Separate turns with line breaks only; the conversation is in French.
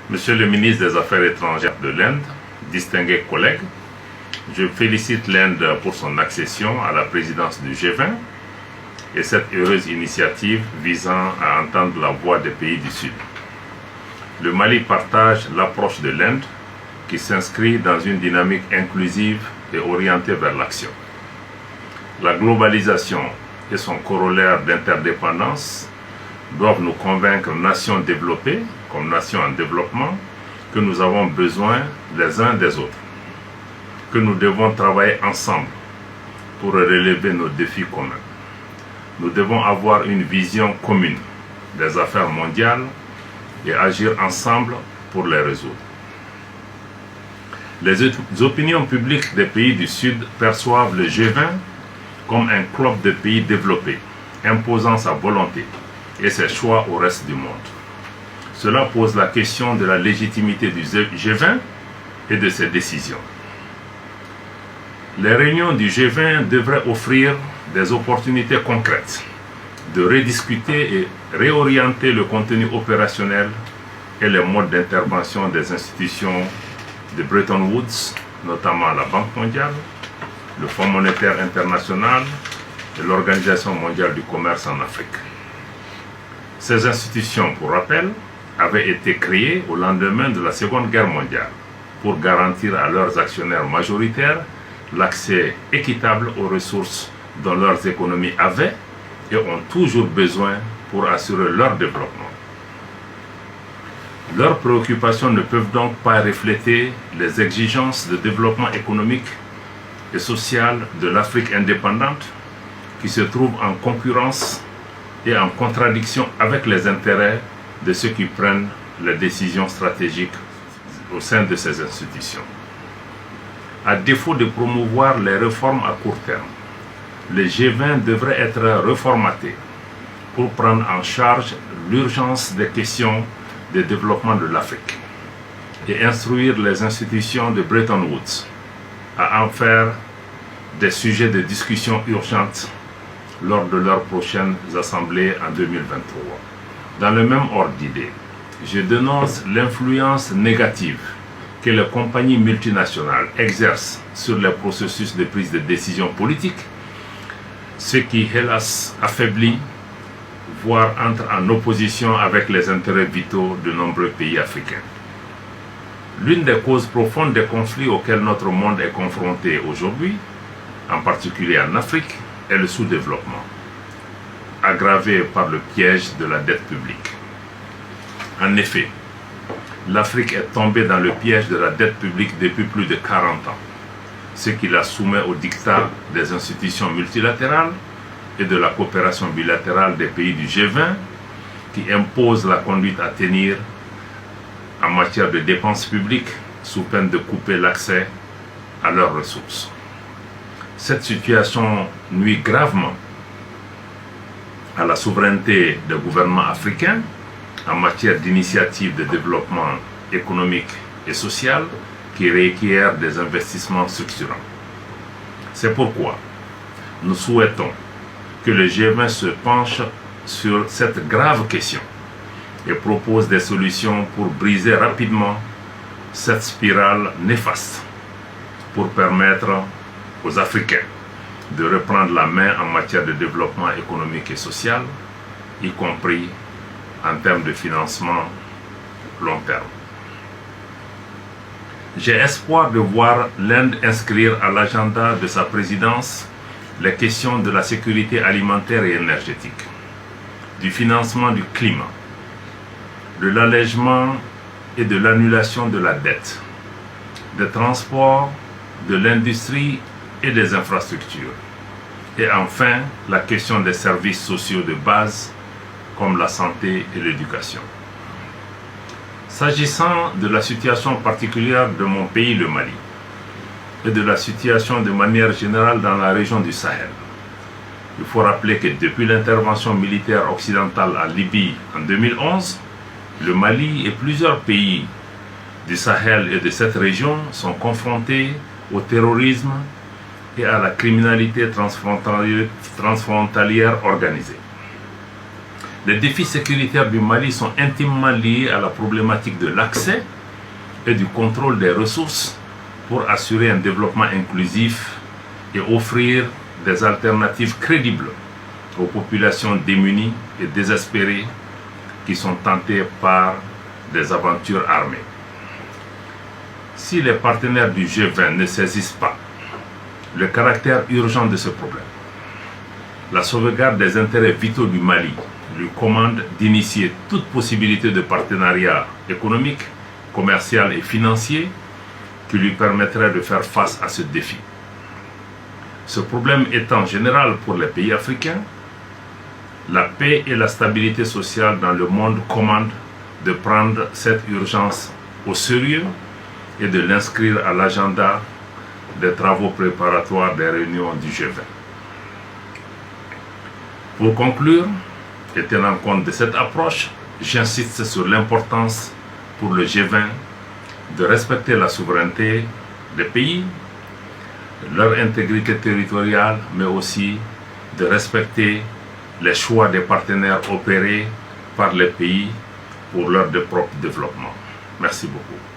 Monsieur le ministre des Affaires étrangères de l'Inde, distingués collègues, je félicite l'Inde pour son accession à la présidence du G20 et cette heureuse initiative visant à entendre la voix des pays du Sud. Le Mali partage l'approche de l'Inde qui s'inscrit dans une dynamique inclusive et orientée vers l'action. La globalisation et son corollaire d'interdépendance doivent nous convaincre, nations développées comme nations en développement, que nous avons besoin les uns des autres, que nous devons travailler ensemble pour relever nos défis communs. Nous devons avoir une vision commune des affaires mondiales et agir ensemble pour les résoudre. Les opinions publiques des pays du Sud perçoivent le G20 comme un club de pays développés, imposant sa volonté et ses choix au reste du monde. Cela pose la question de la légitimité du G20 et de ses décisions. Les réunions du G20 devraient offrir des opportunités concrètes de rediscuter et réorienter le contenu opérationnel et les modes d'intervention des institutions de Bretton Woods, notamment la Banque mondiale, le Fonds monétaire international et l'Organisation mondiale du commerce en Afrique. Ces institutions, pour rappel, avaient été créées au lendemain de la Seconde Guerre mondiale pour garantir à leurs actionnaires majoritaires l'accès équitable aux ressources dont leurs économies avaient et ont toujours besoin pour assurer leur développement. Leurs préoccupations ne peuvent donc pas refléter les exigences de développement économique et social de l'Afrique indépendante qui se trouve en concurrence et en contradiction avec les intérêts de ceux qui prennent les décisions stratégiques au sein de ces institutions. À défaut de promouvoir les réformes à court terme, le G20 devrait être reformaté pour prendre en charge l'urgence des questions de développement de l'Afrique et instruire les institutions de Bretton Woods à en faire des sujets de discussion urgentes lors de leurs prochaines assemblées en 2023. Dans le même ordre d'idées, je dénonce l'influence négative que les compagnies multinationales exercent sur les processus de prise de décision politique, ce qui, hélas, affaiblit, voire entre en opposition avec les intérêts vitaux de nombreux pays africains. L'une des causes profondes des conflits auxquels notre monde est confronté aujourd'hui, en particulier en Afrique, est le sous-développement, aggravé par le piège de la dette publique. En effet, l'Afrique est tombée dans le piège de la dette publique depuis plus de 40 ans, ce qui la soumet au diktat des institutions multilatérales et de la coopération bilatérale des pays du G20 qui imposent la conduite à tenir en matière de dépenses publiques sous peine de couper l'accès à leurs ressources. Cette situation nuit gravement à la souveraineté des gouvernements africains en matière d'initiatives de développement économique et social qui requièrent des investissements structurants. C'est pourquoi nous souhaitons que le G20 se penche sur cette grave question et propose des solutions pour briser rapidement cette spirale néfaste pour permettre aux Africains de reprendre la main en matière de développement économique et social, y compris en termes de financement long terme. J'ai espoir de voir l'Inde inscrire à l'agenda de sa présidence les questions de la sécurité alimentaire et énergétique, du financement du climat, de l'allègement et de l'annulation de la dette, des transports, de l'industrie et des infrastructures, et enfin la question des services sociaux de base comme la santé et l'éducation. S'agissant de la situation particulière de mon pays, le Mali, et de la situation de manière générale dans la région du Sahel, il faut rappeler que depuis l'intervention militaire occidentale en Libye en 2011, le Mali et plusieurs pays du Sahel et de cette région sont confrontés au terrorisme et à la criminalité transfrontalière organisée. Les défis sécuritaires du Mali sont intimement liés à la problématique de l'accès et du contrôle des ressources pour assurer un développement inclusif et offrir des alternatives crédibles aux populations démunies et désespérées qui sont tentées par des aventures armées. Si les partenaires du G20 ne saisissent pas le caractère urgent de ce problème, la sauvegarde des intérêts vitaux du Mali lui commande d'initier toute possibilité de partenariat économique, commercial et financier qui lui permettrait de faire face à ce défi. Ce problème étant général pour les pays africains, la paix et la stabilité sociale dans le monde commandent de prendre cette urgence au sérieux et de l'inscrire à l'agenda des travaux préparatoires des réunions du G20. Pour conclure, et tenant compte de cette approche, j'insiste sur l'importance pour le G20 de respecter la souveraineté des pays, leur intégrité territoriale, mais aussi de respecter les choix des partenaires opérés par les pays pour leur propre développement. Merci beaucoup.